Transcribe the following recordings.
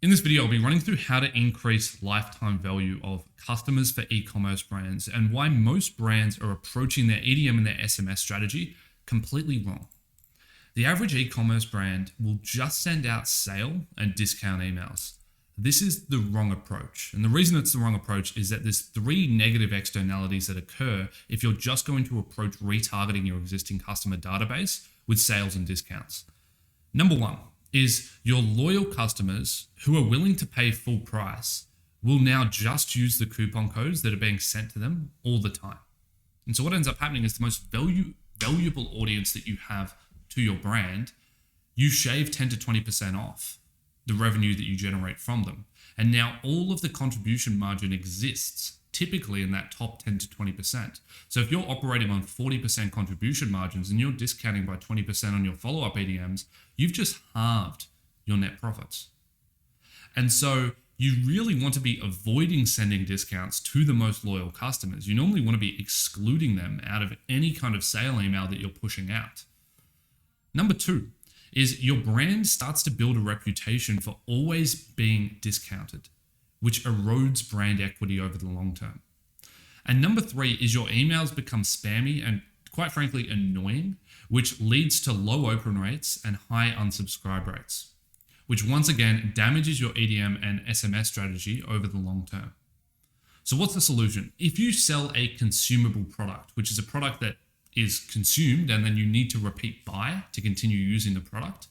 In this video, I'll be running through how to increase lifetime value of customers for e-commerce brands and why most brands are approaching their EDM and their SMS strategy completely wrong. The average e-commerce brand will just send out sale and discount emails. This is the wrong approach. And the reason it's the wrong approach is that there's 3 negative externalities that occur if you're just going to approach retargeting your existing customer database with sales and discounts. Number 1 is your loyal customers who are willing to pay full price will now just use the coupon codes that are being sent to them all the time. And so what ends up happening is the most valuable audience that you have to your brand, you shave 10 to 20% off the revenue that you generate from them. And now all of the contribution margin exists typically in that top 10 to 20%. So if you're operating on 40% contribution margins and you're discounting by 20% on your follow-up EDMs, you've just halved your net profits. And so you really want to be avoiding sending discounts to the most loyal customers. You normally want to be excluding them out of any kind of sale email that you're pushing out. Number 2 is your brand starts to build a reputation for always being discounted, which erodes brand equity over the long term. And number 3 is your emails become spammy and quite frankly annoying, which leads to low open rates and high unsubscribe rates, which once again damages your EDM and SMS strategy over the long term. So what's the solution? If you sell a consumable product, which is a product that is consumed and then you need to repeat buy to continue using the product,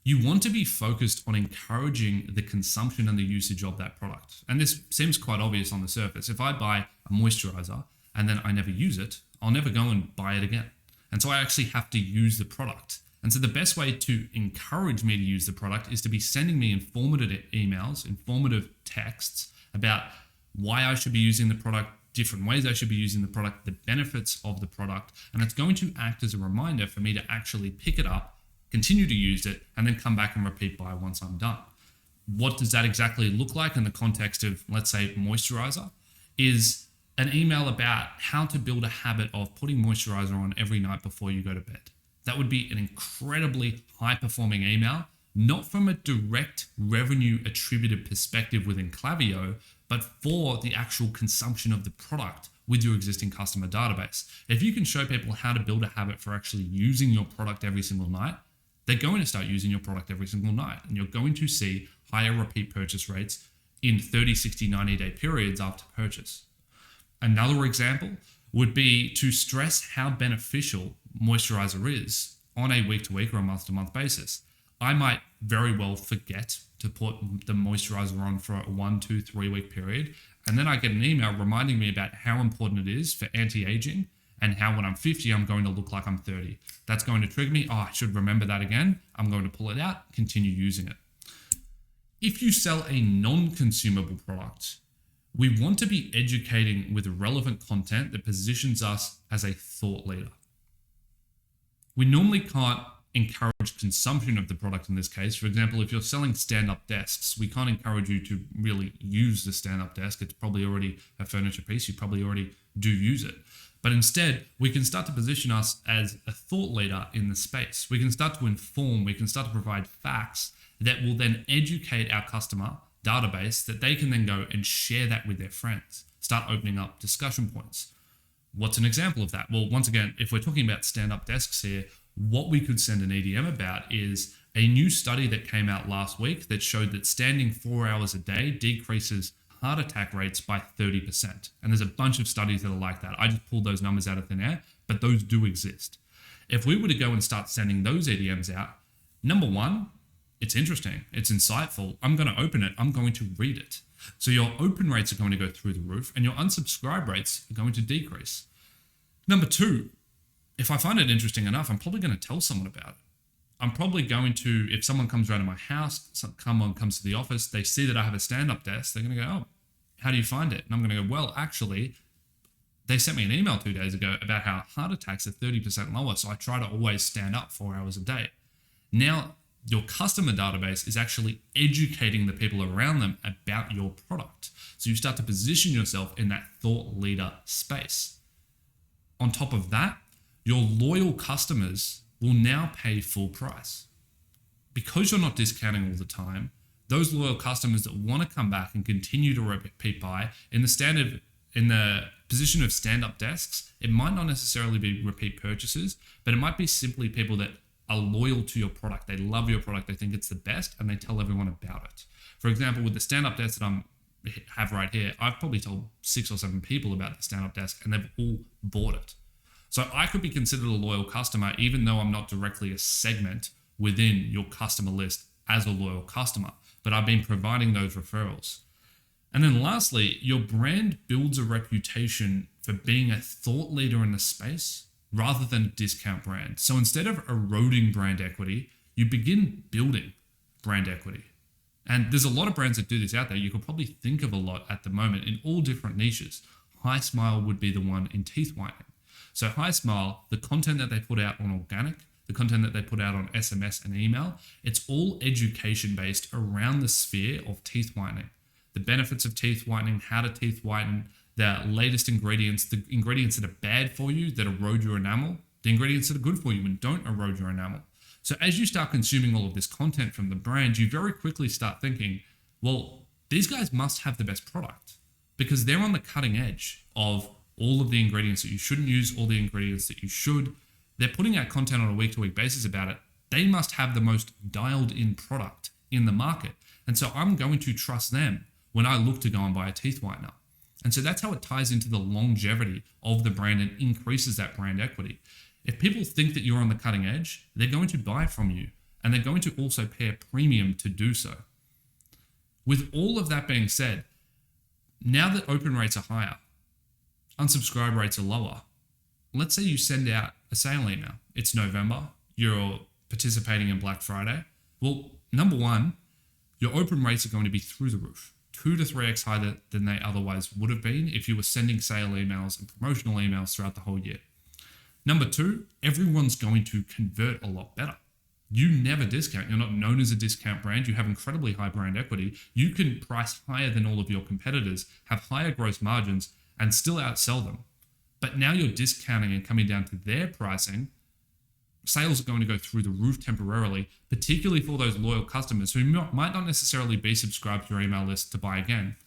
you want to be focused on encouraging the consumption and the usage of that product. And this seems quite obvious on the surface. If I buy a moisturizer and then I never use it, I'll never go and buy it again. And so I actually have to use the product. And so the best way to encourage me to use the product is to be sending me informative emails, informative texts about why I should be using the product, different ways I should be using the product, the benefits of the product. And it's going to act as a reminder for me to actually pick it up, continue to use it, and then come back and repeat buy once I'm done. What does that exactly look like in the context of, let's say, moisturizer? Is an email about how to build a habit of putting moisturizer on every night before you go to bed. That would be an incredibly high-performing email, not from a direct revenue attributed perspective within Klaviyo, but for the actual consumption of the product with your existing customer database. If you can show people how to build a habit for actually using your product every single night, they're going to start using your product every single night, and you're going to see higher repeat purchase rates in 30, 60, 90-day periods after purchase. Another example would be to stress how beneficial moisturizer is on a week-to-week or a month-to-month basis. I might very well forget to put the moisturizer on for a 1, 2, 3 week period, and then I get an email reminding me about how important it is for anti-aging and how when I'm 50, I'm going to look like I'm 30. That's going to trigger me. Oh, I should remember that again. I'm going to pull it out, continue using it. If you sell a non-consumable product, we want to be educating with relevant content that positions us as a thought leader. We normally can't encourage consumption of the product in this case. For example, if you're selling stand-up desks, we can't encourage you to really use the stand-up desk. It's probably already a furniture piece. You probably already do use it. But instead, we can start to position us as a thought leader in the space. We can start to inform, we can start to provide facts that will then educate our customer database that they can then go and share that with their friends, start opening up discussion points. What's an example of that? Well, once again, if we're talking about stand-up desks here, what we could send an EDM about is a new study that came out last week that showed that standing 4 hours a day decreases heart attack rates by 30%. And there's a bunch of studies that are like that. I just pulled those numbers out of thin air, but those do exist. If we were to go and start sending those EDMs out, number 1, it's interesting, it's insightful. I'm going to open it, I'm going to read it. So your open rates are going to go through the roof and your unsubscribe rates are going to decrease. Number 2, if I find it interesting enough, I'm probably going to tell someone about it. I'm probably going to, if someone comes around to my house, someone comes to the office, they see that I have a stand-up desk, they're going to go, oh, how do you find it? And I'm going to go, well, actually, they sent me an email 2 days ago about how heart attacks are 30% lower, so I try to always stand up 4 hours a day. Now, your customer database is actually educating the people around them about your product. So you start to position yourself in that thought leader space. On top of that, your loyal customers will now pay full price. Because you're not discounting all the time, those loyal customers that want to come back and continue to repeat buy in the position of stand-up desks, it might not necessarily be repeat purchases, but it might be simply people that are loyal to your product. They love your product. They think it's the best, and they tell everyone about it. For example, with the stand-up desk that I have right here, I've probably told 6 or 7 people about the stand-up desk, and they've all bought it. So I could be considered a loyal customer, even though I'm not directly a segment within your customer list as a loyal customer, but I've been providing those referrals. And then lastly, your brand builds a reputation for being a thought leader in the space rather than a discount brand. So instead of eroding brand equity, you begin building brand equity. And there's a lot of brands that do this out there. You could probably think of a lot at the moment in all different niches. Hi Smile would be the one in teeth whitening. So Hi Smile, the content that they put out on organic, the content that they put out on SMS and email, it's all education based around the sphere of teeth whitening. The benefits of teeth whitening, how to teeth whiten, the latest ingredients, the ingredients that are bad for you that erode your enamel, the ingredients that are good for you and don't erode your enamel. So as you start consuming all of this content from the brand, you very quickly start thinking, well, these guys must have the best product because they're on the cutting edge of all of the ingredients that you shouldn't use, all the ingredients that you should. They're putting out content on a week-to-week basis about it. They must have the most dialed-in product in the market. And so I'm going to trust them when I look to go and buy a teeth whitener. And so that's how it ties into the longevity of the brand and increases that brand equity. If people think that you're on the cutting edge, they're going to buy from you, and they're going to also pay a premium to do so. With all of that being said, now that open rates are higher, unsubscribe rates are lower, let's say you send out a sale email. It's November, you're participating in Black Friday. Well, number one, your open rates are going to be through the roof, 2 to 3x higher than they otherwise would have been if you were sending sale emails and promotional emails throughout the whole year. Number 2, everyone's going to convert a lot better. You never discount. You're not known as a discount brand. You have incredibly high brand equity. You can price higher than all of your competitors, have higher gross margins, and still outsell them. But now you're discounting and coming down to their pricing. Sales are going to go through the roof temporarily, particularly for those loyal customers who might not necessarily be subscribed to your email list to buy again.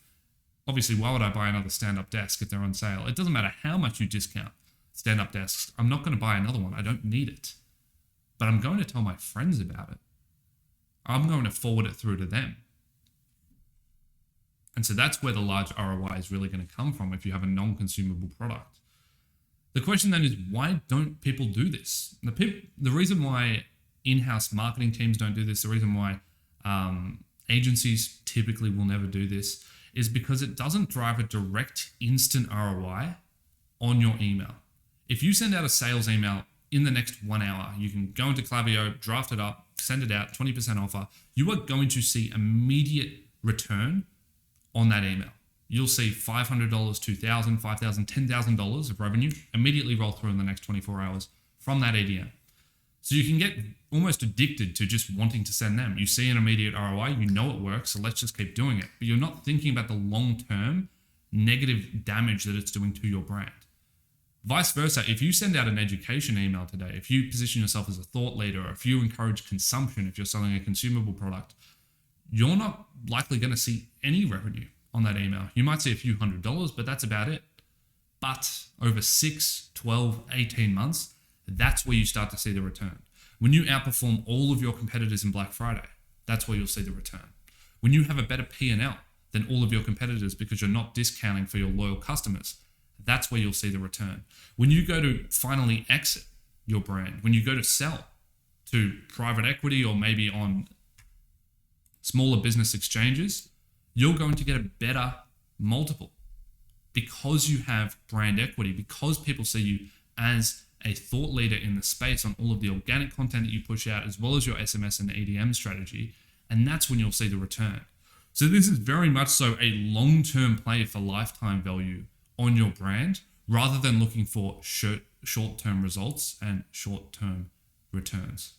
Obviously, why would I buy another stand-up desk if they're on sale? It doesn't matter how much you discount stand-up desks. I'm not going to buy another one. I don't need it. But I'm going to tell my friends about it. I'm going to forward it through to them. And so that's where the large ROI is really going to come from if you have a non-consumable product. The question then is, why don't people do this? The reason why in-house marketing teams don't do this, the reason why agencies typically will never do this, is because it doesn't drive a direct instant ROI on your email. If you send out a sales email in the next 1 hour, you can go into Klaviyo, draft it up, send it out, 20% offer, you are going to see immediate return on that email. You'll see $500, $2,000, $5,000, $10,000 of revenue immediately roll through in the next 24 hours from that EDM. So you can get almost addicted to just wanting to send them. You see an immediate ROI, you know it works, so let's just keep doing it. But you're not thinking about the long-term negative damage that it's doing to your brand. Vice versa, if you send out an education email today, if you position yourself as a thought leader, or if you encourage consumption, if you're selling a consumable product, you're not likely going to see any revenue on that email. You might see a few $100s, but that's about it. But over 6, 12, 18 months, that's where you start to see the return. When you outperform all of your competitors in Black Friday, that's where you'll see the return. When you have a better P&L than all of your competitors because you're not discounting for your loyal customers, that's where you'll see the return. When you go to finally exit your brand, when you go to sell to private equity or maybe on smaller business exchanges, you're going to get a better multiple because you have brand equity, because people see you as a thought leader in the space on all of the organic content that you push out, as well as your SMS and EDM strategy. And that's when you'll see the return. So this is very much so a long-term play for lifetime value on your brand, rather than looking for short-term results and short-term returns.